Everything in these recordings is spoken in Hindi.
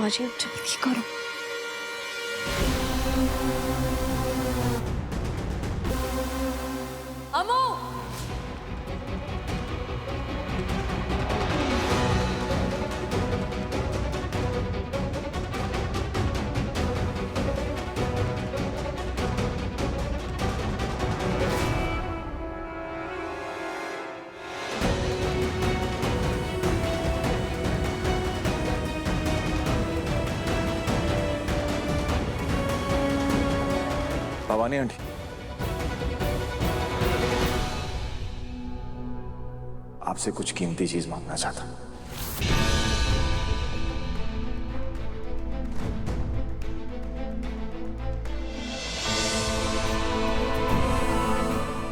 दरवाजे जल्दी करो। अमो! भवानी आंटी, आपसे कुछ कीमती चीज मांगना चाहता।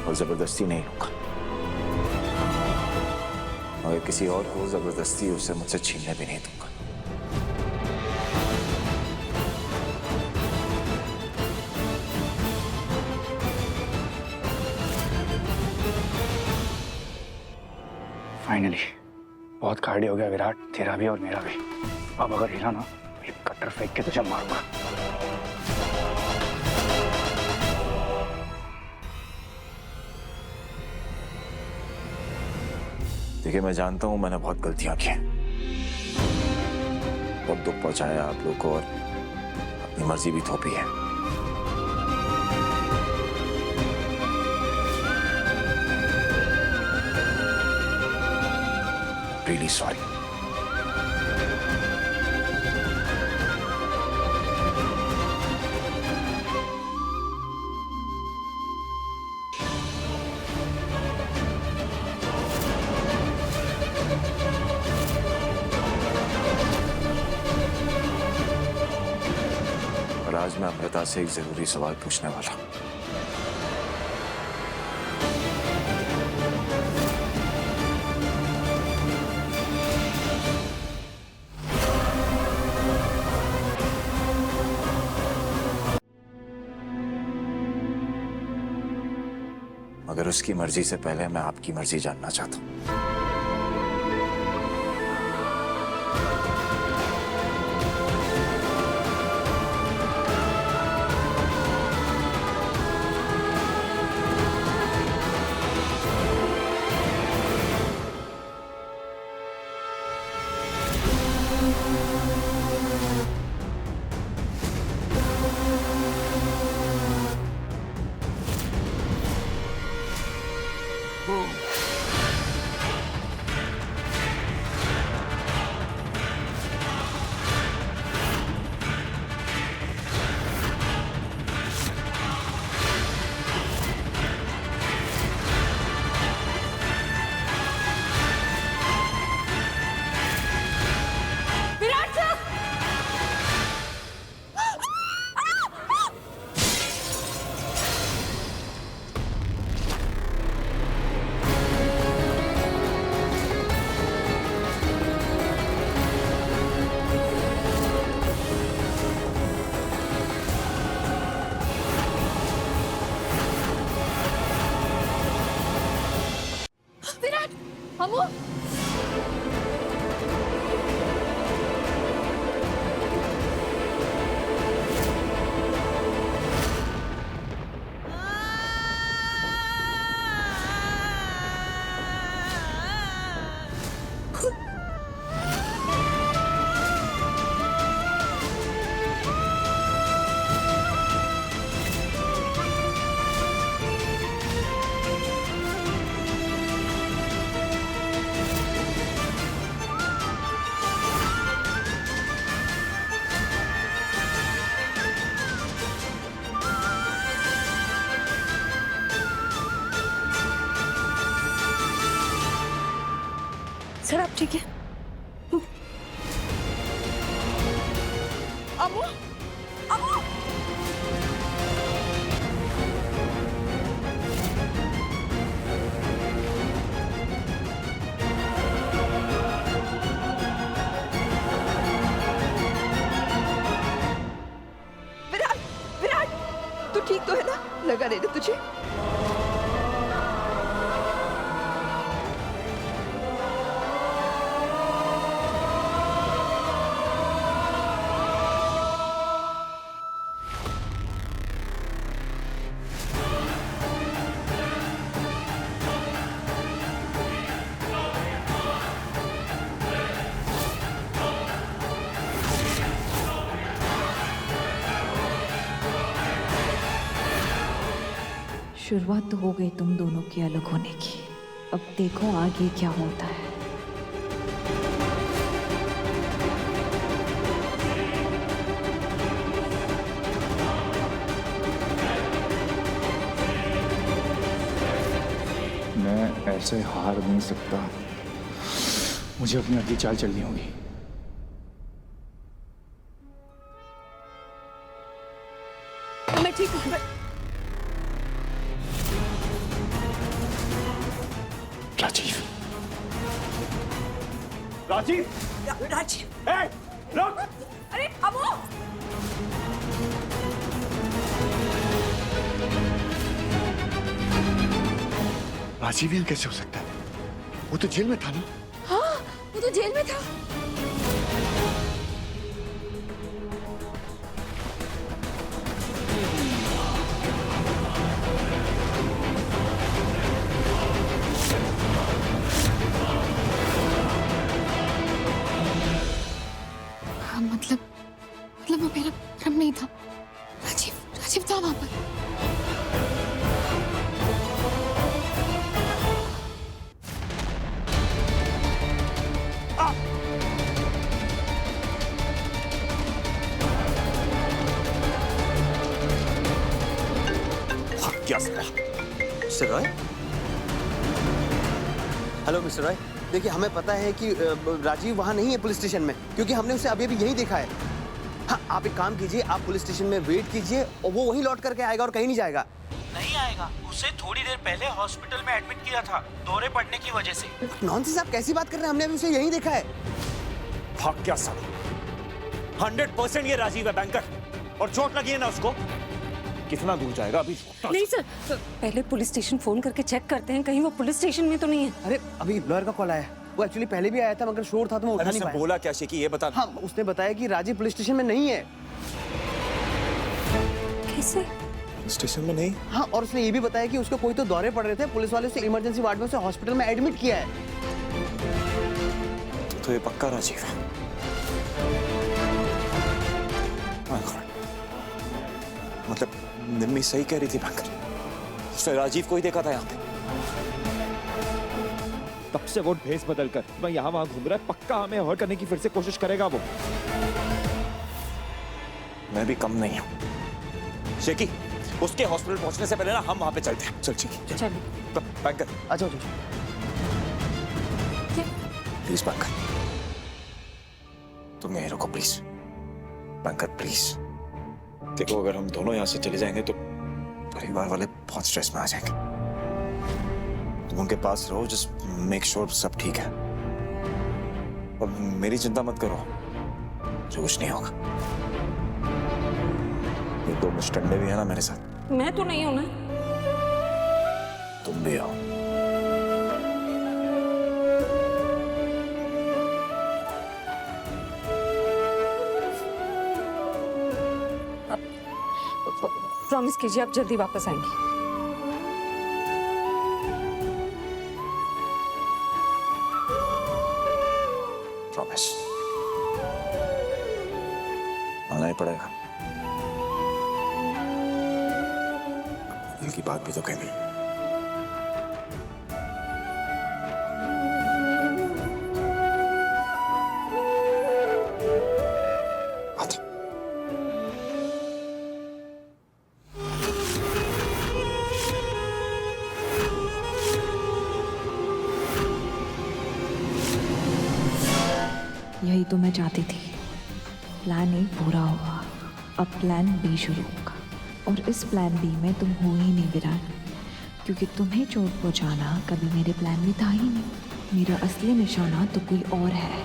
और जबरदस्ती नहीं लूंगा, मगर किसी और को जबरदस्ती उसे मुझसे छीनने भी नहीं दूंगा। फाइनली बहुत कार्डियो हो गया विराट, तेरा भी और मेरा भी। अब अगर हिला ना एक कट्टर फेंक के तुझे मारूंगा। देखिए, मैं जानता हूं मैंने बहुत गलतियां की हैं, बहुत दुख पहुंचाया आप लोग को और अपनी मर्जी भी थोपी है। Really sorry. और आज मैं अमृता से एक जरूरी सवाल पूछने वाला हूं। मगर उसकी मर्जी से पहले मैं आपकी मर्जी जानना चाहता हूं। अमो! सर आप ठीक है? अमो! अमो! विराट! विराट! तू ठीक तो है ना? लगा नहीं ना तुझे? शुरुआत तो हो गई तुम दोनों की अलग होने की। अब देखो आगे क्या होता है। मैं ऐसे हार नहीं सकता, मुझे अपनी अगली चाल चलनी होगी। मैं ठीक हूँ। राजीव, राजीव, राजीव, ए, रुक! अरे अबू! राजीव यहाँ कैसे हो सकता है? वो तो जेल में था ना। हाँ, वो तो जेल में था। हाँ, मतलब वो मेरा भ्रम नहीं था। राजीव था वहां पर। क्या साला? Mister Roy, hello mister Roy, देखिए हमें पता है कि राजीव वहाँ नहीं है पुलिस स्टेशन में, क्योंकि हमने उसे अभी यहीं देखा है। हाँ, आप एक काम कीजिए, आप पुलिस स्टेशन में वेट कीजिए और वो वहीं लौट करके आएगा और कहीं नहीं जाएगा। नहीं आएगा, उसे थोड़ी देर पहले हॉस्पिटल में एडमिट किया था दौरे पड़ने की वजह से। नॉनसेंस, आप कैसी बात कर रहे हैं? हमने अभी उसे यहीं देखा है। भाग क्या साला? 100% ये राजीव है बैंकर, और चोट लगी है ना उसको। कितना दूर जाएगा अभी? नहीं सर, पहले पुलिस स्टेशन फोन करके चेक करते हैं, कहीं वो पुलिस स्टेशन में तो नहीं है। अरे अभी लॉयर का कॉल आया, वो एक्चुअली पहले भी आया था मगर शोर था तो मैं उठा नहीं पाया। बोला क्या शेकी, ये बता। हाँ, उसने बताया कि राजीव पुलिस स्टेशन में नहीं है। कैसे? स्टेशन में नहीं? हाँ, और उसने ये भी बताया कि उसको कोई तो दौरे पड़ रहे थे, पुलिस वाले उसे इमरजेंसी वार्ड में उसे हॉस्पिटल में एडमिट किया है। तो ये पक्का राजीव है। मतलब निम्मी सही कह रही थी बैंकर, उसने राजीव को ही देखा था यहाँ पे। तब से वो भेस बदल कर मैं यहाँ वहां घूम रहा है, पक्का हमें हर्ट करने की फिर से कोशिश करेगा वो। मैं भी कम नहीं हूँ शेकी, उसके हॉस्पिटल पहुंचने से पहले ना हम वहां पे चलते हैं। चल शेकी, चलो। बैंकर अच्छा, प्लीज बैंकर, तुम यहीं रुको प्लीज। बैंकर प्लीज, देखो अगर हम दोनों यहाँ से चले जाएंगे तो परिवार वाले बहुत स्ट्रेस में आ जाएंगे। तुम उनके पास रहो, जस्ट मेक श्योर सब ठीक है। और मेरी चिंता मत करो, जो कुछ नहीं होगा। ये दो मुस्टंडे भी है ना मेरे साथ। मैं तो नहीं हूं ना। तुम भी आओ। प्रॉमिस कीजिए आप जल्दी वापस आएंगे। प्रॉमिस, आना ही पड़ेगा। दिल की बात भी तो कहनी। यही तो मैं चाहती थी। प्लान ए पूरा हुआ, अब प्लान बी शुरू होगा। और इस प्लान बी में तुम हो ही नहीं विराट, क्योंकि तुम्हें चोट पहुंचाना कभी मेरे प्लान में था ही नहीं। मेरा असली निशाना तो कोई और है।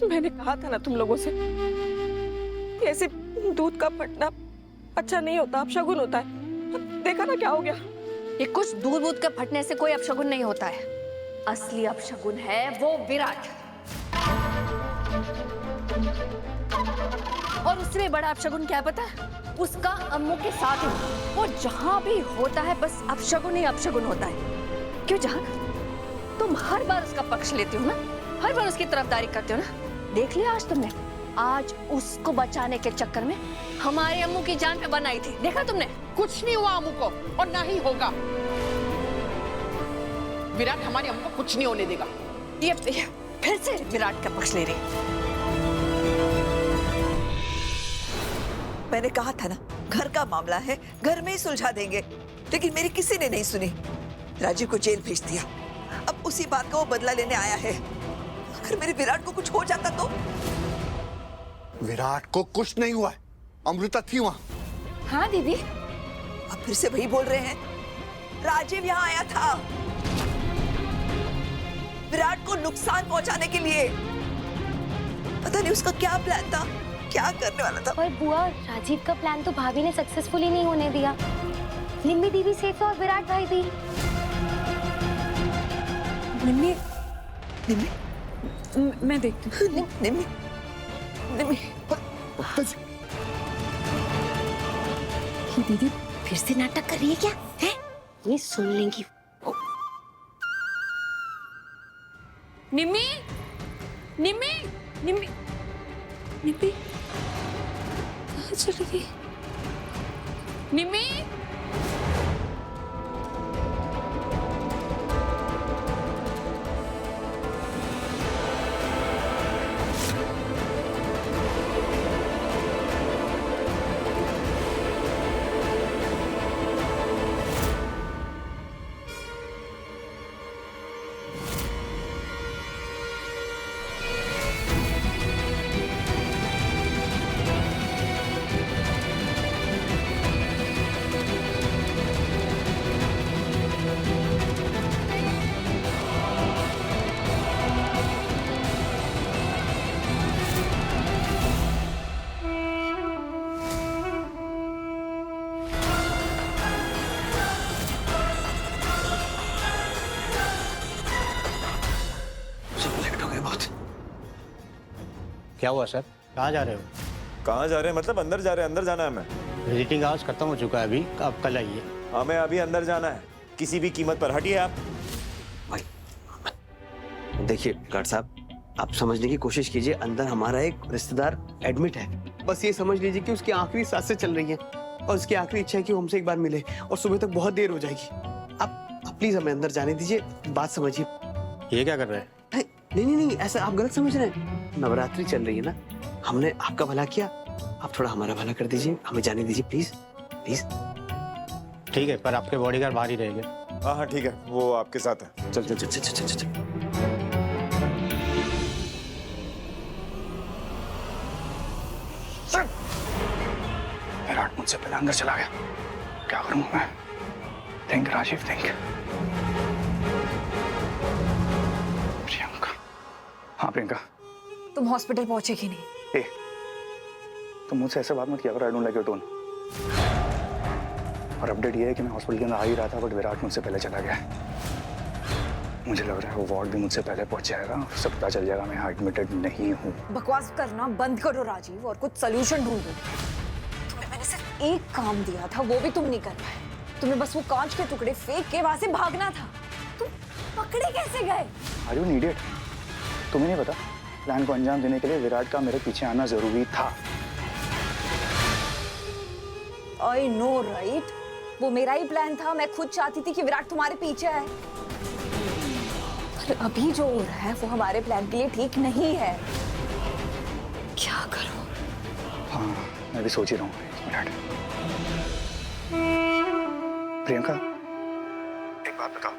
मैंने कहा था ना तुम लोगों से कि ऐसे दूध का फटना अच्छा नहीं होता, अपशगुन होता है। देखा ना क्या हो गया। ये कुछ दूध का फटने से कोई अपशगुन नहीं होता है। असली अपशगुन है वो विराट, और उससे भी बड़ा अपशगुन क्या पता है? उसका अम्मू के साथ ही। और जहां भी होता है बस अपशगुन ही अपशगुन होता है। क्यों जहां तुम हर बार उसका पक्ष लेती हो ना, हर बार उसकी तरफदारी करते हो ना। देख लिया आज तुमने, आज उसको बचाने के चक्कर में हमारे अम्मू की जान पे बनाई थी, देखा तुमने? कुछ नहीं हुआ अम्मू को और ना ही होगा। विराट हमारी अम्मू को कुछ नहीं होने देगा। ये फिर से विराट का पक्ष ले रही। मैंने कहा था ना, घर का मामला है, घर में ही सुलझा देंगे, लेकिन मेरी किसी ने नहीं सुनी। राजीव को जेल भेज दिया। अब उसी बात का वो बदला लेने आया है। अगर मेरे विराट को कुछ हो जाता तो? विराट को कुछ नहीं हुआ है, अमृता थी वहां। हाँ दीदी, अब फिर से वही बोल रहे हैं। राजीव यहाँ आया था विराट को नुकसान पहुंचाने के लिए। पता नहीं उसका क्या प्लान था, क्या करने वाला था। पर बुआ, राजीव का प्लान तो भाभी ने सक्सेसफुली नहीं होने दिया। निम्मी दीदी सेफ है और विराट भाई भी। निम्मी, निम्मी, मैं देखती हूँ। निम्मी, निम्मी, ये दीदी फिर से नाटक कर रही है क्या? है? ये सुन लेंगी। निम्मी, निम्मी, निम्मी, निम्मी कहाँ चली गई? निम्मी। क्या हुआ सर? कहाँ जा रहे हो? कहाँ जा रहे हैं मतलब? अंदर जा रहे हैं, अंदर जाना है हमें। विजिटिंग आवर्स खत्म हो चुका है अभी, अब कल आइए। हमें अभी अंदर जाना है, किसी भी कीमत पर। हटिए आप। भाई देखिए गार्ड साहब, आप समझने की कोशिश कीजिए, अंदर हमारा एक रिश्तेदार एडमिट है। बस ये समझ लीजिए कि उसकी आखिरी सांसें चल रही हैं और उसकी आखिरी इच्छा है कि वो हमसे एक बार मिले, और सुबह तक बहुत देर हो जाएगी। आप प्लीज हमें अंदर जाने दीजिए, बात समझिए। ये क्या कर रहे हैं? नहीं, ऐसा आप गलत समझ रहे हैं। नवरात्रि चल रही है ना, हमने आपका भला किया, आप थोड़ा हमारा भला कर दीजिए, हमें जाने दीजिए प्लीज प्लीज। ठीक है, पर आपके बॉडीगार्ड बाहर ही रहेंगे। हाँ ठीक है, वो आपके साथ है। चल चल चल चल चल चल, चल। विराट मुझसे पहले अंदर चला गया, क्या करूंगा मैं? Think Rajiv, think. प्रियंका। हाँ प्रियंका, तुम हॉस्पिटल पहुंचे कि नहीं? तुम मुझसे ऐसे बात मत किया करो, I don't like your tone. और अपडेट ये है कि मैं हॉस्पिटल के अंदर आ ही रहा था, बट विराट मुझसे पहले चला गया। मुझे लग रहा है वो वार्ड भी मुझसे पहले पहुंच जाएगा, उससे पता चल जाएगा मैं यहाँ एडमिटेड नहीं हूँ। बकवास करना बंद करो राजीव और कुछ सोल्यूशन ढूंढो। तुम्हें मैंने सिर्फ एक काम दिया था, वो भी तुम नहीं कर पाए। तुम्हें बस वो कांच के टुकड़े फेंक के वहां से भागना था। तुम पकड़े कैसे गए? Are you an idiot? तुम्हें नहीं पता, प्लान को अंजाम देने के लिए विराट का मेरे पीछे आना जरूरी था। आई नो राइट, वो मेरा ही प्लान था। मैं खुद चाहती थी कि विराट तुम्हारे पीछे आए, पर अभी जो हो रहा है वो हमारे प्लान के लिए ठीक नहीं है। क्या करूं? हाँ, मैं भी सोच ही रहा हूँ। विराट, प्रियंका, एक बात बताओ,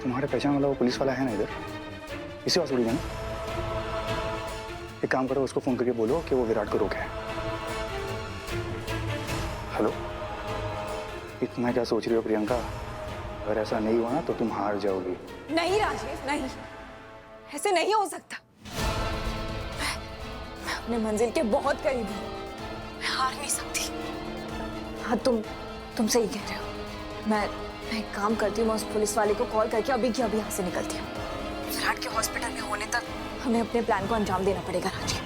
तुम्हारे पहचान वाला वो पुलिस वाला है ना इधर, इसी हॉस्पिटल में ना? एक काम करो, उसको फोन करके बोलो कि वो विराट को रोके। हेलो, इतना क्या सोच रही हो प्रियंका? अगर ऐसा नहीं हुआ ना तो तुम हार जाओगी। नहीं राजीव, नहीं, ऐसे नहीं हो सकता। मैं अपने मंजिल के बहुत करीब हूँ, मैं हार नहीं सकती। हाँ, तुम सही कह रहे हो। मैं एक काम करती हूँ, मैं उस पुलिस वाले को कॉल करके अभी की अभी यहाँ से निकलती हूँ। विराट के हॉस्पिटल में होने तक हमें अपने प्लान को अंजाम देना पड़ेगा राजीव।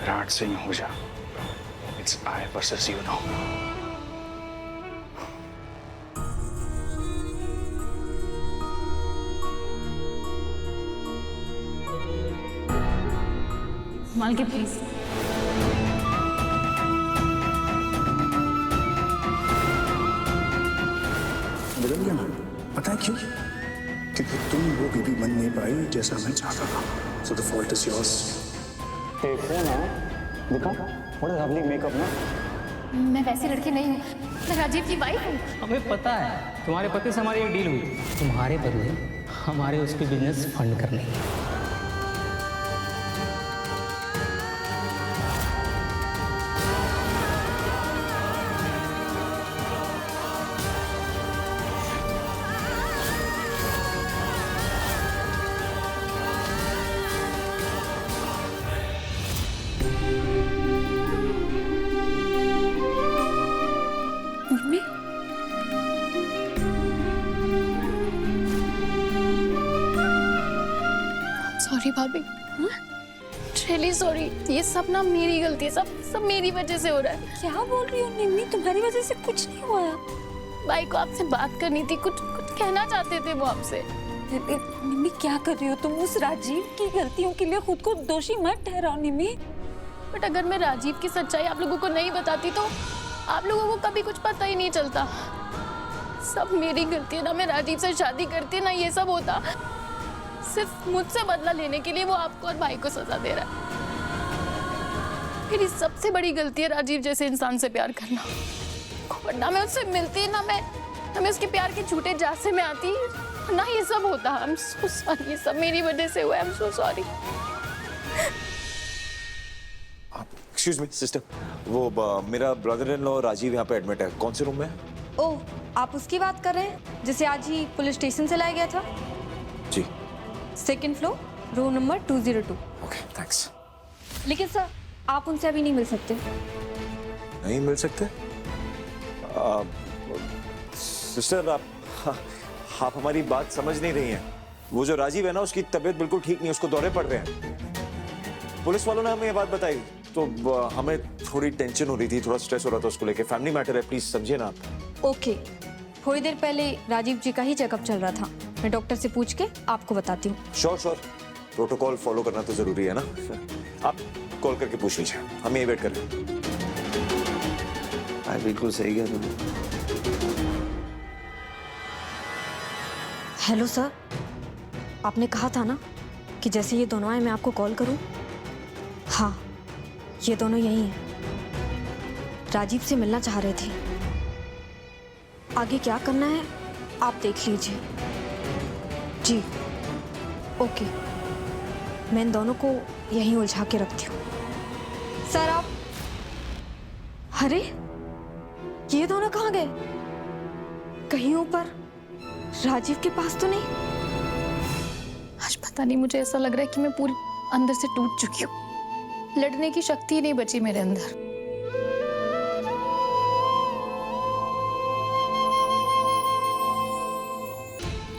विराट सिंह हो जा। It's I versus you now. संभाल के प्लीज। बदल गया ना, पता है क्यों? क्योंकि तुम वो बेबी बन नहीं पाई जैसा मैं चाहता था। So the fault is yours. Hey, कौन है? देखा? What a lovely makeup ना? मैं वैसी लड़की नहीं हूँ, मैं राजीव की वाइफ हूँ। हमें पता है तुम्हारे पति से हमारी एक डील हुई, तुम्हारे बदले हमारे उसके बिजनेस फंड करने की। सॉरी भाभी, रियली सॉरी। ये सब ना मेरी गलती है, सब मेरी वजह से हो रहा है। क्या बोल रही हो निम्मी, तुम्हारी वजह से कुछ नहीं हुआ। भाई को आपसे बात करनी थी, कुछ कहना चाहते थे वो आपसे। निम्मी क्या कर रही हो तुम? उस राजीव की गलतियों के लिए खुद को दोषी मत ठहराओ निम्मी। बट अगर मैं राजीव की सच्चाई आप लोगों को नहीं बताती तो आप लोगों को कभी कुछ पता ही नहीं चलता। सब मेरी गलती है ना, मैं राजीव से शादी करती ना ये सब होता। सिर्फ मुझसे बदला लेने के लिए वो आपको और भाई को सजा दे रहा है। मेरी सबसे बड़ी गलती है राजीव जैसे इंसान से प्यार करना। वरना मैं उससे मिलती ना मैं उसके प्यार के झूठे झांसे में आती ना ये सब होता। आई एम सो सॉरी, ये सब मेरी वजह से हुआ। I am so sorry. Excuse me sister, वो मेरा ब्रदर इन लॉ राजीव यहाँ पे एडमिट है। कौन से रूम में? ओह, आप उसकी बात कर रहे हैं जिसे आज ही पुलिस स्टेशन से लाया गया था? जी। Second floor, room number 202। Okay, thanks. लेकिन सर, आप उनसे अभी नहीं मिल सकते। नहीं मिल सकते? सिस्टर, आप हमारी बात समझ नहीं रही हैं। वो जो राजीव है ना, उसकी तबीयत बिल्कुल ठीक नहीं, उसको दौरे पड़ रहे हैं। पुलिस वालों ने हमें ये बात बताई तो हमें थोड़ी टेंशन हो रही थी, थोड़ा स्ट्रेस हो रहा था उसको लेके। फैमिली मैटर है, प्लीज समझिए ना आप। ओके, थोड़ी देर पहले राजीव जी का ही चेकअप चल रहा था। मैं डॉक्टर से पूछ के आपको बताती हूँ। श्योर, प्रोटोकॉल फॉलो करना तो जरूरी है ना। आप कॉल करके पूछ लीजिए, हम यही वेट कर रहे हैं। बिल्कुल सही किया तुमने। हेलो सर, आपने कहा था ना कि जैसे ये दोनों आए मैं आपको कॉल करूं। हाँ, ये दोनों यही हैं। राजीव से मिलना चाह रहे थे। आगे क्या करना है आप देख लीजिए। जी ओके, मैं इन दोनों को यहीं उलझा के रखती हूँ। सर आप, अरे ये दोनों कहाँ गए? कहीं ऊपर राजीव के पास तो नहीं? आज पता नहीं, मुझे ऐसा लग रहा है कि मैं पूरी अंदर से टूट चुकी हूँ। लड़ने की शक्ति नहीं बची मेरे अंदर।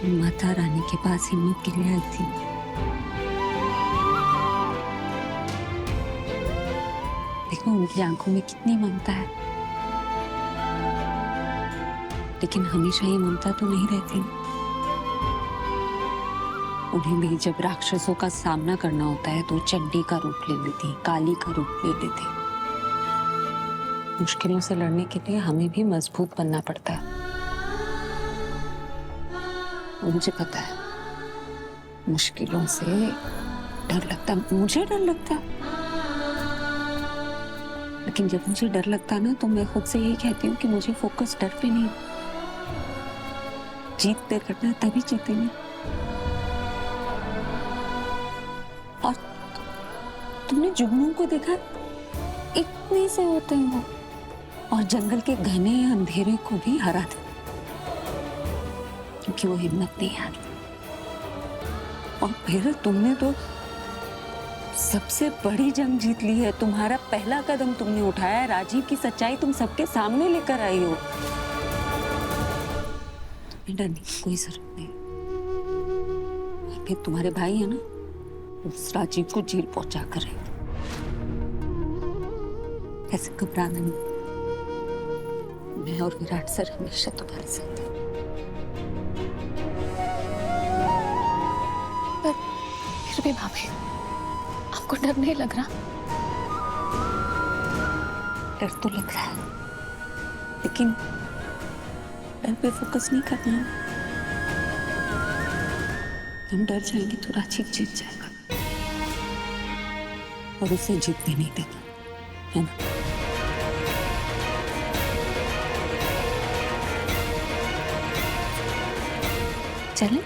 माता रानी के पास हिम्मत के लिए आई थी। देखो उनकी आंखों में कितनी ममता है, लेकिन हमेशा ये ममता तो नहीं रहती। उन्हें भी जब राक्षसों का सामना करना होता है तो चंडी का रूप ले लेती, काली का रूप ले लेती। मुश्किलों से लड़ने के लिए हमें भी मजबूत बनना पड़ता है। मुझे पता है, मुश्किलों से डर लगता, मुझे डर लगता। लेकिन जब मुझे डर लगता ना तो मैं खुद से यही कहती हूँ कि मुझे फोकस डर पे नहीं, जीत पे करना, तभी जीतेंगे। और तुमने जुगनू को देखा, इतने से होते हैं वो, और जंगल के घने अंधेरे को भी हरा देते, क्योंकि वो हिम्मत नहीं हारी। और फिर तुमने तो सबसे बड़ी जंग जीत ली है। तुम्हारा पहला कदम तुमने उठाया है, राजीव की सच्चाई तुम सबके सामने लेकर आई हो। तुम्हें डरने की कोई जरूरत नहीं। और फिर तुम्हारे भाई है ना, उस राजीव को जेल पहुंचा कर रहे। ऐसे घबराना नहीं, मैं और विराट सर हमेशा तुम्हारे साथ हैं। पर फिर भी भाभी, आपको डर नहीं लग रहा? डर तो लग रहा है, लेकिन डर पे फोकस नहीं करना है। हम डर जाएंगे तो राजीव जीत जाएगा और उसे जीतने नहीं देगा, है ना? चलें?